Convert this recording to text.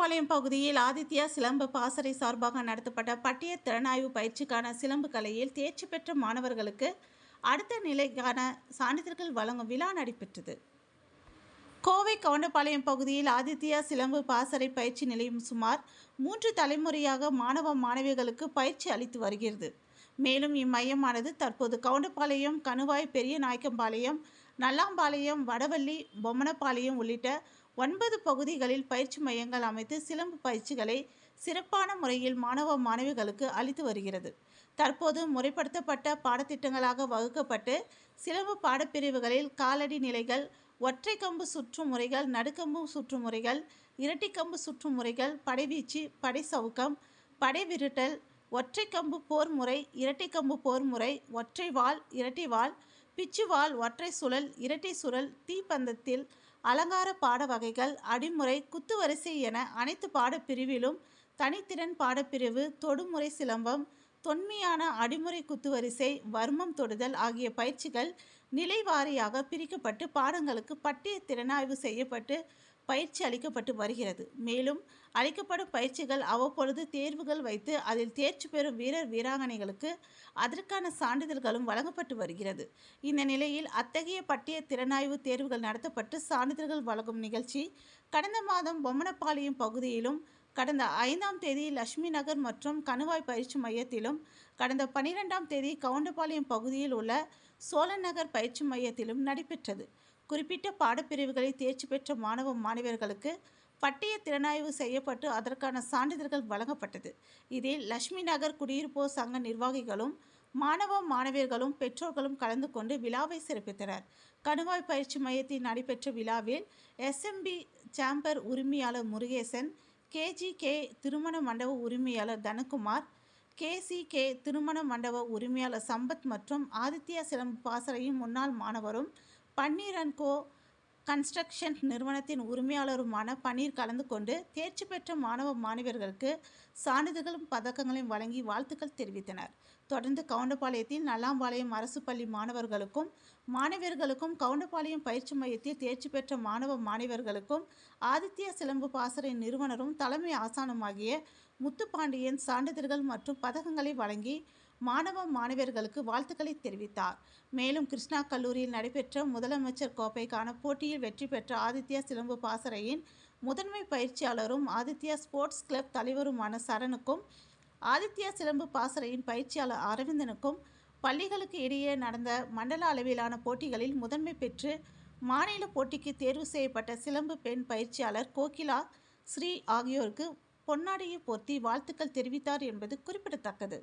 கவுண்டபாளையம் பகுதியில் ஆதித்யா சிலம்பு பாசறை சார்பாக நடத்தப்பட்ட பட்டியல் திறனாய்வு பயிற்சிக்கான சிலம்பு கலையில் தேர்ச்சி பெற்ற மாணவர்களுக்கு அடுத்த நிலைக்கான சான்றிதழ்கள் வழங்கும் விழா நடைபெற்றது. கோவை கவுண்டபாளையம் பகுதியில் ஆதித்யா சிலம்பு பாசறை பயிற்சி நிலையம் சுமார் 3 தலைமுறையாக மாணவ மாணவிகளுக்கு பயிற்சி அளித்து வருகிறது. மேலும் இம்மையமானது தற்போது கவுண்டபாளையம், கணுவாய், பெரியநாயக்கம்பாளையம், நல்லாம்பாளையம், வடவள்ளி, பொம்மனப்பாளையம் உள்ளிட்ட 9 பகுதிகளில் பயிற்சி மையங்கள் அமைத்து சிலம்பு பயிற்சிகளை சிறப்பான முறையில் மாணவ மாணவிகளுக்கு அளித்து வருகிறது. தற்போது முறைப்படுத்தப்பட்ட பாடத்திட்டங்களாக வகுக்கப்பட்டு சிலம்பு பாடப்பிரிவுகளில் காலடி நிலைகள், ஒற்றை கம்பு சுற்று முறைகள், நடுக்கம்பு சுற்று முறைகள், இரட்டிக்கம்பு சுற்று முறைகள், படைவீச்சு, படை சவுக்கம், படை விருட்டல், ஒற்றை கம்பு போர் முறை, இரட்டை கம்பு போர் முறை, ஒற்றை வாள், இரட்டை வாள், பிச்சுவாள், ஒற்றை சுழல், இரட்டை சுழல், தீப்பந்தத்தில் அலங்கார பாட வகைகள், அடிமுறை, குத்துவரிசை என அனைத்து பாடப்பிரிவிலும் தனித்திறன் பாடப்பிரிவு, தொடுமுறை சிலம்பம், தொன்மையான அடிமுறை குத்துவரிசை, வர்மம் தொடுதல் ஆகிய பயிற்சிகள் நிலைவாரியாக பிரிக்கப்பட்டு பாடங்களுக்கு பட்டியல் திறனாய்வு செய்யப்பட்டு பயிற்சி அளிக்கப்பட்டு வருகிறது. மேலும் அளிக்கப்படும் பயிற்சிகள் அவ்வப்பொழுது தேர்வுகள் வைத்து அதில் தேர்ச்சி பெறும் வீரர் வீராங்கனைகளுக்கு அதற்கான சான்றிதழ்களும் வழங்கப்பட்டு வருகிறது. இந்த நிலையில் அத்தகைய பட்டியல் திறனாய்வு தேர்வுகள் நடத்தப்பட்டு சான்றிதழ்கள் வழங்கும் நிகழ்ச்சி கடந்த மாதம் பொம்மனப்பாளையம் பகுதியிலும், கடந்த 5ஆம் தேதி லட்சுமி நகர் மற்றும் கணுவாய் பயிற்சி மையத்திலும், கடந்த 12ஆம் தேதி கவுண்டபாளையம் பகுதியில் உள்ள சோழன் நகர் பயிற்சி மையத்திலும் நடைபெற்றது. குறிப்பிட்ட பாடப்பிரிவுகளை தேர்ச்சி பெற்ற மாணவ மாணவியர்களுக்கு பட்டியல் திறனாய்வு செய்யப்பட்டு அதற்கான சான்றிதழ்கள் வழங்கப்பட்டது. இதில் லட்சுமி நகர் குடியிருப்போர் சங்க நிர்வாகிகளும், மாணவ மாணவியர்களும், பெற்றோர்களும் கலந்து கொண்டு விழாவை சிறப்பித்தனர். கணுவாய் பயிற்சி மையத்தில் நடைபெற்ற விழாவில் SMB சேம்பர் உரிமையாளர் முருகேசன், KGK திருமண மண்டப உரிமையாளர் தனகுமார், KCK திருமண மண்டப உரிமையாளர் சம்பத் மற்றும் ஆதித்யா சிலம்பு பாசறையின் முன்னாள் மாணவரும் பன்னீர் அண்ட் கோ கன்ஸ்ட்ரக்ஷன் நிறுவனத்தின் உரிமையாளருமான பன்னீர் கலந்து கொண்டு தேர்ச்சி பெற்ற மாணவ மாணவியர்களுக்கு சான்றிதழ்களும் பதக்கங்களையும் வழங்கி வாழ்த்துக்கள் தெரிவித்தனர். தொடர்ந்து கவுண்டபாளையத்தில் நல்லாம்பாளையம் அரசு பள்ளி மாணவர்களுக்கும் மாணவியர்களுக்கும், கவுண்டபாளையம் பயிற்சி மையத்தில் தேர்ச்சி பெற்ற மாணவ மாணவியர்களுக்கும் ஆதித்யா சிலம்பு பாசறை நிறுவனரும் தலைமை ஆசானுமாகிய முத்துப்பாண்டியன் சான்றிதழ்கள் மற்றும் பதக்கங்களை வழங்கி மாணவ மாணவியர்களுக்கு வாழ்த்துக்களை தெரிவித்தார். மேலும் கிருஷ்ணா கல்லூரியில் நடைபெற்ற முதலமைச்சர் கோப்பைக்கான போட்டியில் வெற்றி பெற்ற ஆதித்யா சிலம்பு பாசறையின் முதன்மை பயிற்சியாளரும் ஆதித்யா ஸ்போர்ட்ஸ் கிளப் தலைவருமான சரணுக்கும், ஆதித்யா சிலம்பு பாசறையின் பயிற்சியாளர் அரவிந்தனுக்கும் பள்ளிகளுக்கு இடையே நடந்த மண்டல அளவிலான போட்டிகளில் முதன்மை பெற்று மாநில போட்டிக்கு தேர்வு செய்யப்பட்ட சிலம்பு பெண் பயிற்சியாளர் கோகிலா ஸ்ரீ ஆகியோருக்கு பொன்னாடையை போர்த்தி வாழ்த்துக்கள் தெரிவித்தார் என்பது குறிப்பிடத்தக்கது.